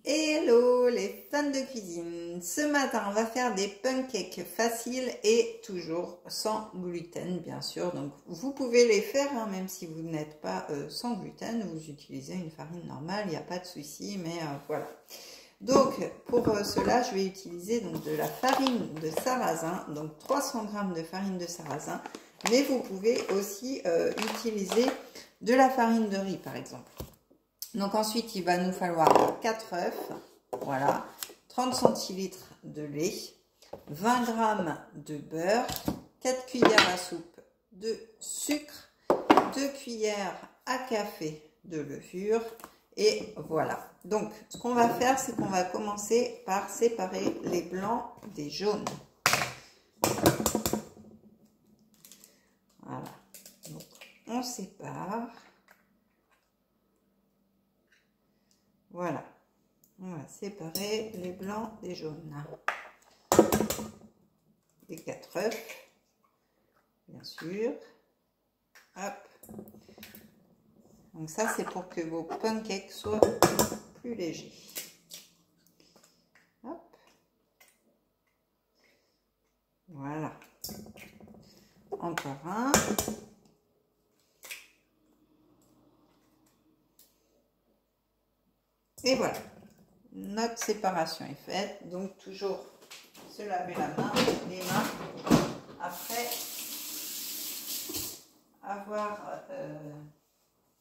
Hello les fans de cuisine, ce matin on va faire des pancakes faciles et toujours sans gluten bien sûr, donc vous pouvez les faire hein, même si vous n'êtes pas sans gluten, vous utilisez une farine normale, il n'y a pas de souci, mais voilà. Donc pour cela je vais utiliser donc de la farine de sarrasin, donc 300 g de farine de sarrasin, mais vous pouvez aussi utiliser de la farine de riz par exemple. Donc ensuite, il va nous falloir 4 œufs, voilà, 30 centilitres de lait, 20 g de beurre, 4 cuillères à soupe de sucre, 2 cuillères à café de levure et voilà. Donc ce qu'on va faire, c'est qu'on va commencer par séparer les blancs des jaunes. Voilà, donc on sépare. Voilà, on va séparer les blancs des jaunes. Les 4 œufs, bien sûr. Hop. Donc ça, c'est pour que vos pancakes soient plus légers. Hop. Voilà. Encore un. Et voilà, notre séparation est faite. Donc toujours se laver les mains après avoir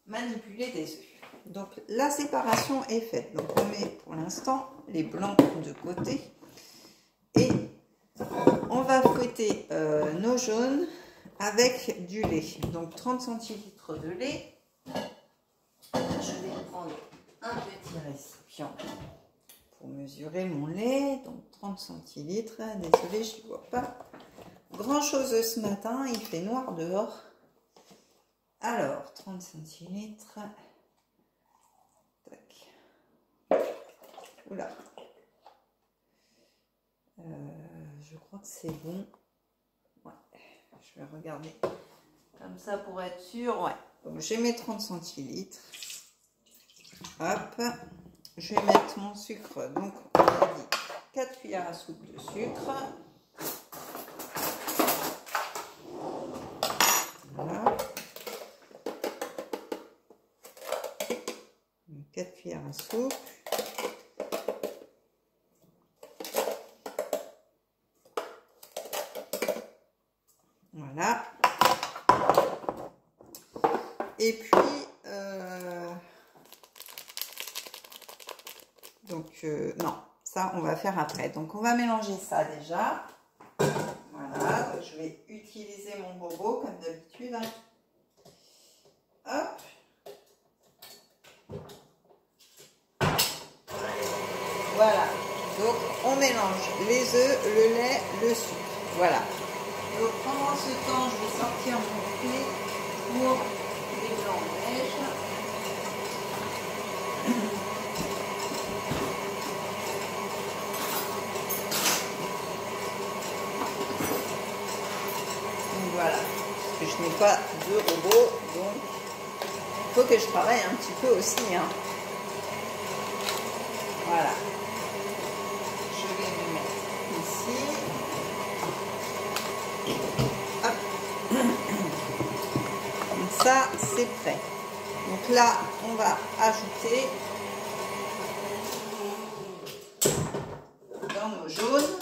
manipulé des œufs. Donc la séparation est faite. Donc on met pour l'instant les blancs de côté et on va fouetter nos jaunes avec du lait. Donc 30 centilitres de lait. Je vais prendre un petit récipient pour mesurer mon lait, donc 30 centilitres. Désolée, je ne vois pas grand chose ce matin, il fait noir dehors. Alors 30 centilitres. Tac. Oula. Je crois que c'est bon. Ouais. Je vais regarder comme ça pour être sûr. Ouais. Donc j'ai mes 30 centilitres. Hop, je vais mettre mon sucre, donc on a dit 4 cuillères à soupe de sucre. Voilà. 4 cuillères à soupe. Voilà. Et puis, non, ça on va faire après. Donc on va mélanger ça déjà. Voilà, donc je vais utiliser mon bobo comme d'habitude. Hop. Voilà, donc on mélange les œufs, le lait, le sucre. Voilà. Donc pendant ce temps, je vais sortir mon thé pour les blancs de neige. Voilà, parce que je n'ai pas de robot, donc il faut que je travaille un petit peu aussi. Hein. Voilà, je vais me mettre ici. Hop. Donc ça, c'est prêt. Donc là, on va ajouter dans nos jaunes.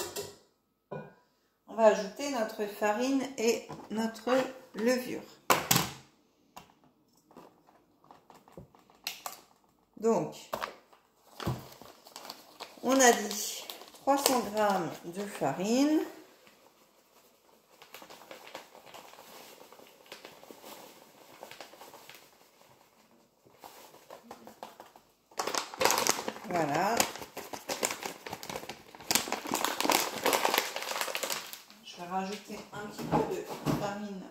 On va ajouter notre farine et notre levure. Donc, on a dit 300 g de farine. Voilà. Je vais rajouter un petit peu de farine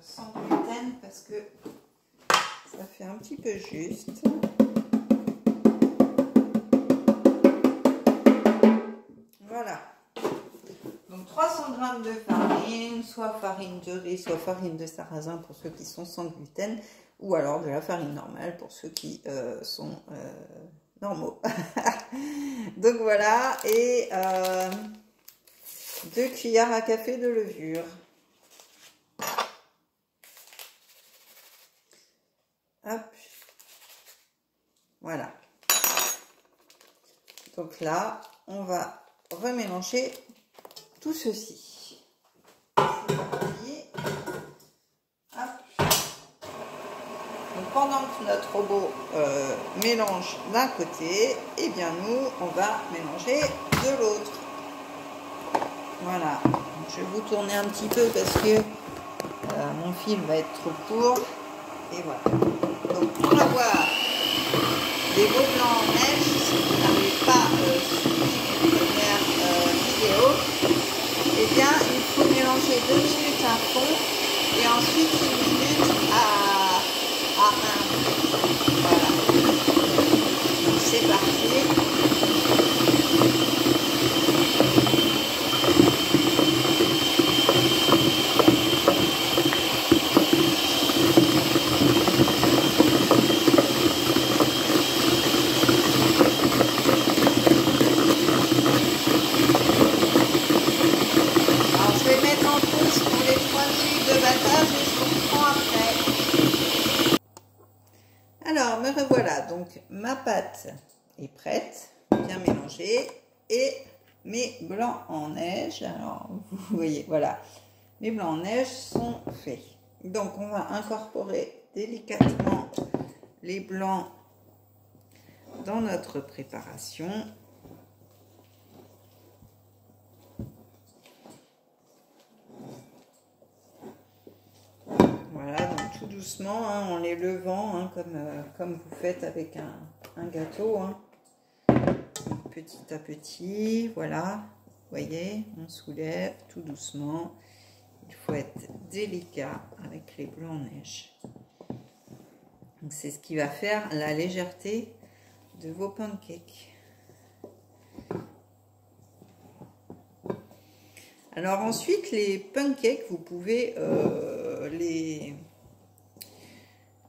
sans gluten parce que ça fait un petit peu juste. Voilà. Donc 300 g de farine, soit farine de riz, soit farine de sarrasin pour ceux qui sont sans gluten, ou alors de la farine normale pour ceux qui sont normaux. Donc voilà, et 2 cuillères à café de levure. Hop. Voilà. Donc là, on va remélanger tout ceci. C'est parti. Hop. Donc pendant que notre robot mélange d'un côté, et bien nous, on va mélanger de l'autre. Voilà. Je vais vous tourner un petit peu parce que mon fil va être trop court. Et voilà. Donc pour avoir des beaux blancs en neige, si vous n'avez pas suivi mes premières vidéos, eh bien il faut mélanger 2 minutes à fond et ensuite 1 minute à 1. Voilà. Donc c'est parti. Alors, me revoilà, donc ma pâte est prête, bien mélangée, et mes blancs en neige, alors vous voyez, voilà, mes blancs en neige sont faits. Donc, on va incorporer délicatement les blancs dans notre préparation. Voilà, donc tout doucement, hein, en les levant, hein, comme vous faites avec un gâteau, hein. Petit à petit, voilà, vous voyez, on soulève tout doucement. Il faut être délicat avec les blancs en neige. Donc c'est ce qui va faire la légèreté de vos pancakes. Alors ensuite, les pancakes, vous pouvez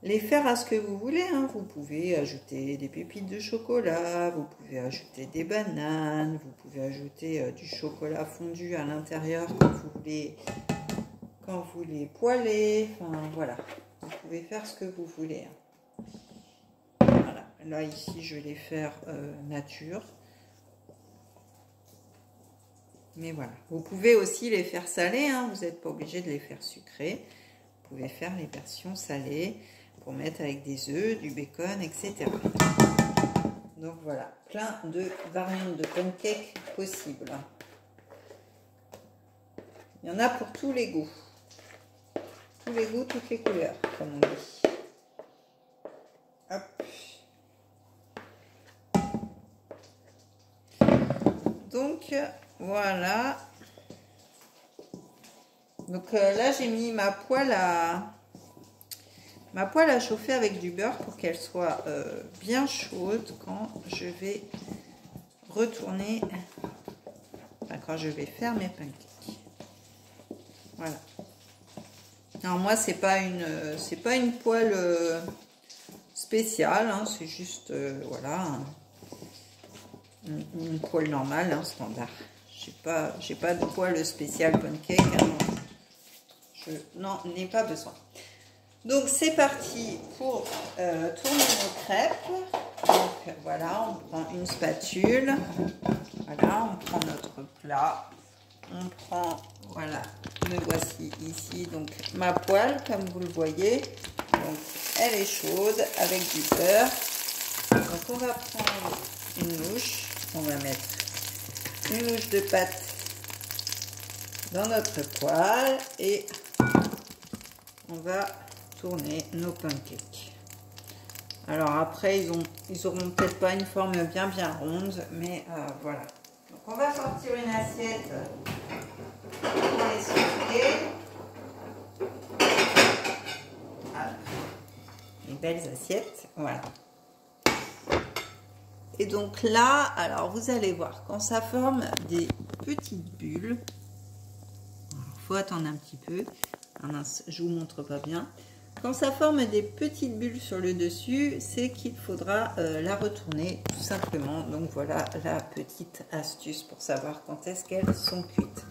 les faire à ce que vous voulez, hein. Vous pouvez ajouter des pépites de chocolat, vous pouvez ajouter des bananes, vous pouvez ajouter du chocolat fondu à l'intérieur quand vous les poêlez. Enfin voilà, vous pouvez faire ce que vous voulez, hein. Voilà, là ici je vais les faire nature. Mais voilà, vous pouvez aussi les faire salés, hein. Vous n'êtes pas obligé de les faire sucrés. Vous pouvez faire les versions salées pour mettre avec des œufs, du bacon, etc. Donc voilà, plein de variantes de pancakes possibles. Il y en a pour tous les goûts. Tous les goûts, toutes les couleurs, comme on dit. Hop. Donc voilà. Donc là j'ai mis ma poêle à chauffer avec du beurre pour qu'elle soit bien chaude quand je vais retourner, enfin, quand je vais faire mes pancakes. Voilà. Alors moi c'est pas une poêle spéciale, hein, c'est juste voilà une poêle normale, hein, standard. J'ai pas de poêle spécial pancake, hein, je n'en ai pas besoin. Donc c'est parti pour tourner nos crêpes. Donc voilà, on prend une spatule, voilà, on prend notre plat, on prend, voilà, me voici ici, donc ma poêle comme vous le voyez, donc elle est chaude avec du beurre. Donc on va prendre une louche, on va mettre une louche de pâte dans notre poêle et on va tourner nos pancakes. Alors après ils auront peut-être pas une forme bien ronde, mais voilà. Donc on va sortir une assiette pour les sauter. Les belles assiettes, voilà. Et donc là, alors vous allez voir, quand ça forme des petites bulles, il faut attendre un petit peu. Ah mince, je vous montre pas bien. Quand ça forme des petites bulles sur le dessus, c'est qu'il faudra la retourner tout simplement. Donc voilà la petite astuce pour savoir quand est-ce qu'elles sont cuites.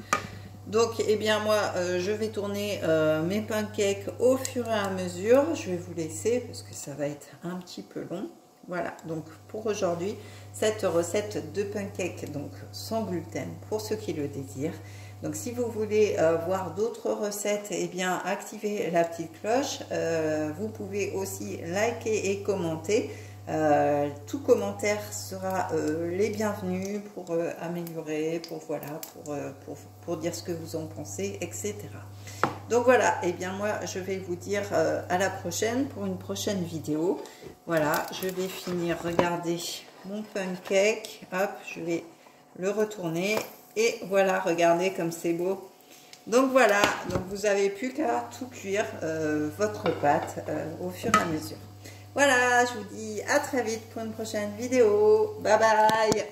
Donc eh bien moi je vais tourner mes pancakes au fur et à mesure. Je vais vous laisser parce que ça va être un petit peu long. Voilà, donc pour aujourd'hui, cette recette de pancakes donc sans gluten pour ceux qui le désirent. Donc si vous voulez voir d'autres recettes, eh bien activez la petite cloche. Vous pouvez aussi liker et commenter. Tout commentaire sera les bienvenus pour améliorer, pour dire ce que vous en pensez, etc. Donc voilà, et bien moi je vais vous dire à la prochaine pour une prochaine vidéo. Voilà, je vais finir, regardez mon pancake, hop, je vais le retourner. Et voilà, regardez comme c'est beau. Donc voilà, donc vous n'avez plus qu'à tout cuire votre pâte au fur et à mesure. Voilà, je vous dis à très vite pour une prochaine vidéo. Bye bye.